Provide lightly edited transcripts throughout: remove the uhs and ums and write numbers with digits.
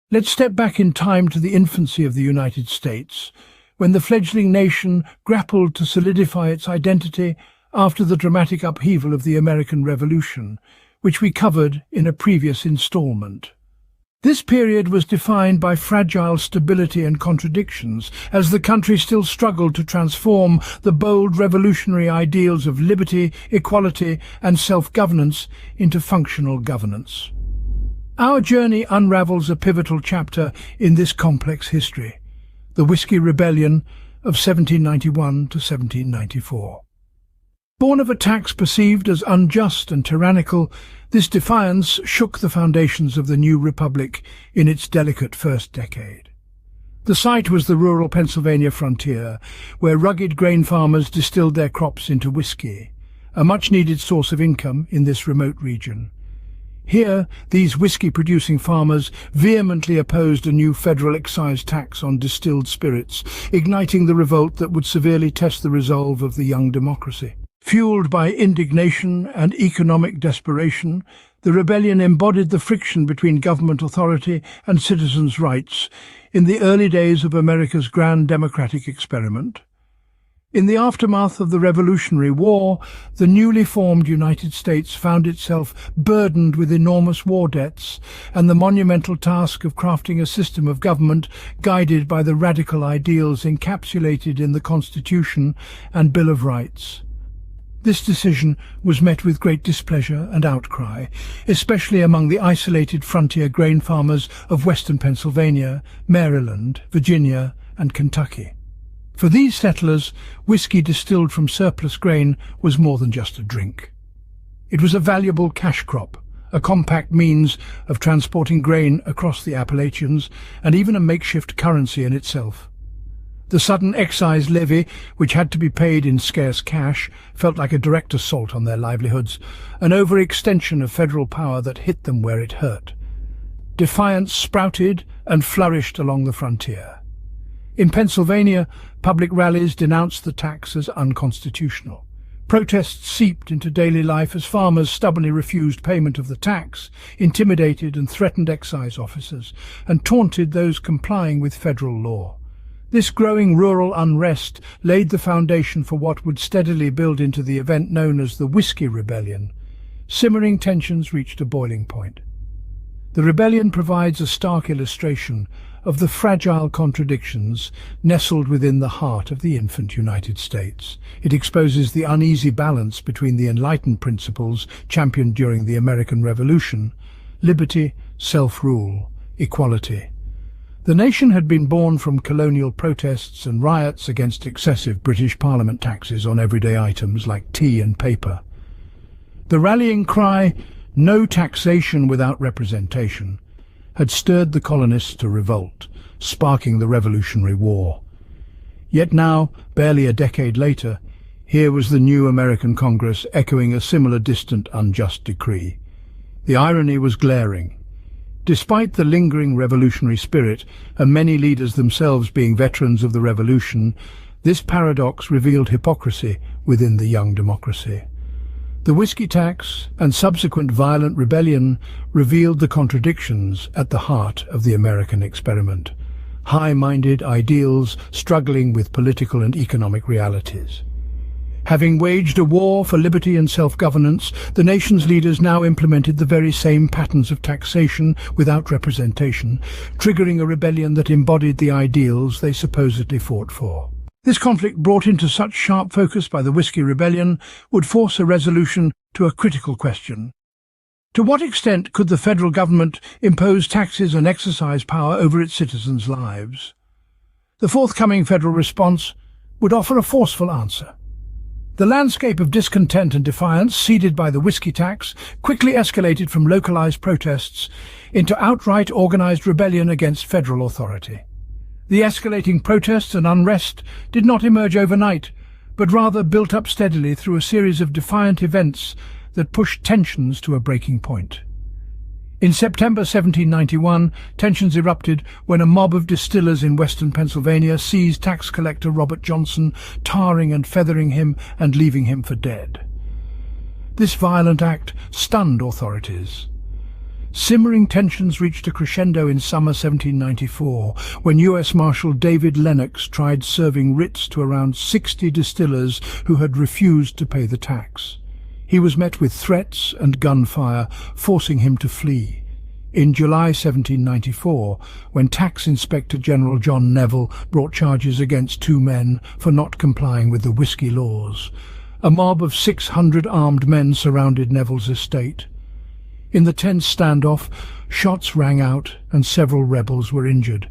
Let's step back in time to the infancy of the United States, when the fledgling nation grappled to solidify its identity after the dramatic upheaval of the American Revolution, which we covered in a previous installment. This period was defined by fragile stability and contradictions, as the country still struggled to transform the bold revolutionary ideals of liberty, equality, and self-governance into functional governance. Our journey unravels a pivotal chapter in this complex history, the Whiskey Rebellion of 1791 to 1794. Born of a tax perceived as unjust and tyrannical, this defiance shook the foundations of the new republic in its delicate first decade. The site was the rural Pennsylvania frontier, where rugged grain farmers distilled their crops into whiskey, a much-needed source of income in this remote region. Here, these whiskey-producing farmers vehemently opposed a new federal excise tax on distilled spirits, igniting the revolt that would severely test the resolve of the young democracy. Fueled by indignation and economic desperation, the rebellion embodied the friction between government authority and citizens' rights in the early days of America's grand democratic experiment. In the aftermath of the Revolutionary War, the newly formed United States found itself burdened with enormous war debts and the monumental task of crafting a system of government guided by the radical ideals encapsulated in the Constitution and Bill of Rights. This decision was met with great displeasure and outcry, especially among the isolated frontier grain farmers of western Pennsylvania, Maryland, Virginia, and Kentucky. For these settlers, whiskey distilled from surplus grain was more than just a drink. It was a valuable cash crop, a compact means of transporting grain across the Appalachians, and even a makeshift currency in itself. The sudden excise levy, which had to be paid in scarce cash, felt like a direct assault on their livelihoods, an overextension of federal power that hit them where it hurt. Defiance sprouted and flourished along the frontier. In Pennsylvania, public rallies denounced the tax as unconstitutional. Protests seeped into daily life as farmers stubbornly refused payment of the tax, intimidated and threatened excise officers, and taunted those complying with federal law. This growing rural unrest laid the foundation for what would steadily build into the event known as the Whiskey Rebellion. Simmering tensions reached a boiling point. The rebellion provides a stark illustration of the fragile contradictions nestled within the heart of the infant United States. It exposes the uneasy balance between the enlightened principles championed during the American Revolution: liberty, self-rule, equality. The nation had been born from colonial protests and riots against excessive British Parliament taxes on everyday items like tea and paper. The rallying cry, "No taxation without representation," had stirred the colonists to revolt, sparking the Revolutionary War. Yet now, barely a decade later, here was the new American Congress echoing a similar distant, unjust decree. The irony was glaring. Despite the lingering revolutionary spirit, and many leaders themselves being veterans of the revolution, this paradox revealed hypocrisy within the young democracy. The whiskey tax and subsequent violent rebellion revealed the contradictions at the heart of the American experiment. High-minded ideals struggling with political and economic realities. Having waged a war for liberty and self-governance, the nation's leaders now implemented the very same patterns of taxation without representation, triggering a rebellion that embodied the ideals they supposedly fought for. This conflict, brought into such sharp focus by the Whiskey Rebellion, would force a resolution to a critical question. To what extent could the federal government impose taxes and exercise power over its citizens' lives? The forthcoming federal response would offer a forceful answer. The landscape of discontent and defiance seeded by the whiskey tax quickly escalated from localized protests into outright organized rebellion against federal authority. The escalating protests and unrest did not emerge overnight, but rather built up steadily through a series of defiant events that pushed tensions to a breaking point. In September 1791, tensions erupted when a mob of distillers in western Pennsylvania seized tax collector Robert Johnson, tarring and feathering him and leaving him for dead. This violent act stunned authorities. Simmering tensions reached a crescendo in summer 1794, when U.S. Marshal David Lennox tried serving writs to around 60 distillers who had refused to pay the tax. He was met with threats and gunfire, forcing him to flee. In July 1794, when Tax Inspector General John Neville brought charges against 2 men for not complying with the whisky laws, a mob of 600 armed men surrounded Neville's estate. In the tense standoff, shots rang out and several rebels were injured.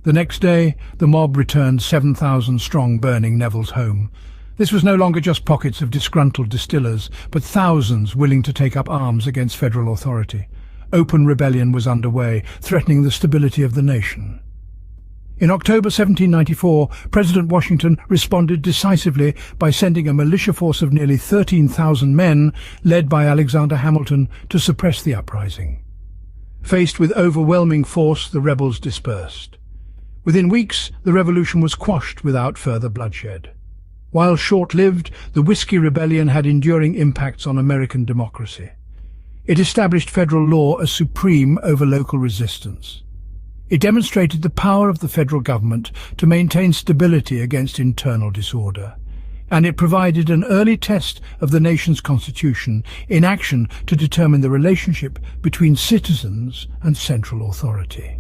The next day, the mob returned 7,000 strong, burning Neville's home. This was no longer just pockets of disgruntled distillers, but thousands willing to take up arms against federal authority. Open rebellion was underway, threatening the stability of the nation. In October 1794, President Washington responded decisively by sending a militia force of nearly 13,000 men, led by Alexander Hamilton, to suppress the uprising. Faced with overwhelming force, the rebels dispersed. Within weeks, the revolution was quashed without further bloodshed. While short-lived, the Whiskey Rebellion had enduring impacts on American democracy. It established federal law as supreme over local resistance. It demonstrated the power of the federal government to maintain stability against internal disorder, and it provided an early test of the nation's constitution in action to determine the relationship between citizens and central authority.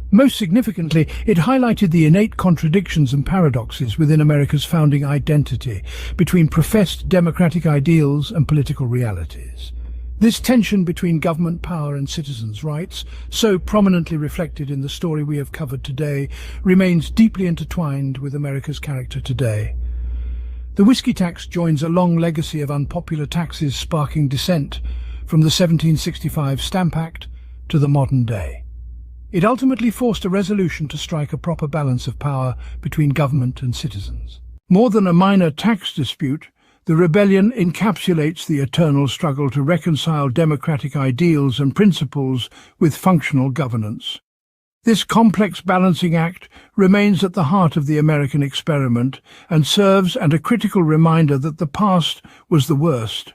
Most significantly, it highlighted the innate contradictions and paradoxes within America's founding identity between professed democratic ideals and political realities. This tension between government power and citizens' rights, so prominently reflected in the story we have covered today, remains deeply intertwined with America's character today. The whiskey tax joins a long legacy of unpopular taxes sparking dissent, from the 1765 Stamp Act to the modern day. It ultimately forced a resolution to strike a proper balance of power between government and citizens. More than a minor tax dispute, the rebellion encapsulates the eternal struggle to reconcile democratic ideals and principles with functional governance. This complex balancing act remains at the heart of the American experiment and serves as a critical reminder that the past was the worst,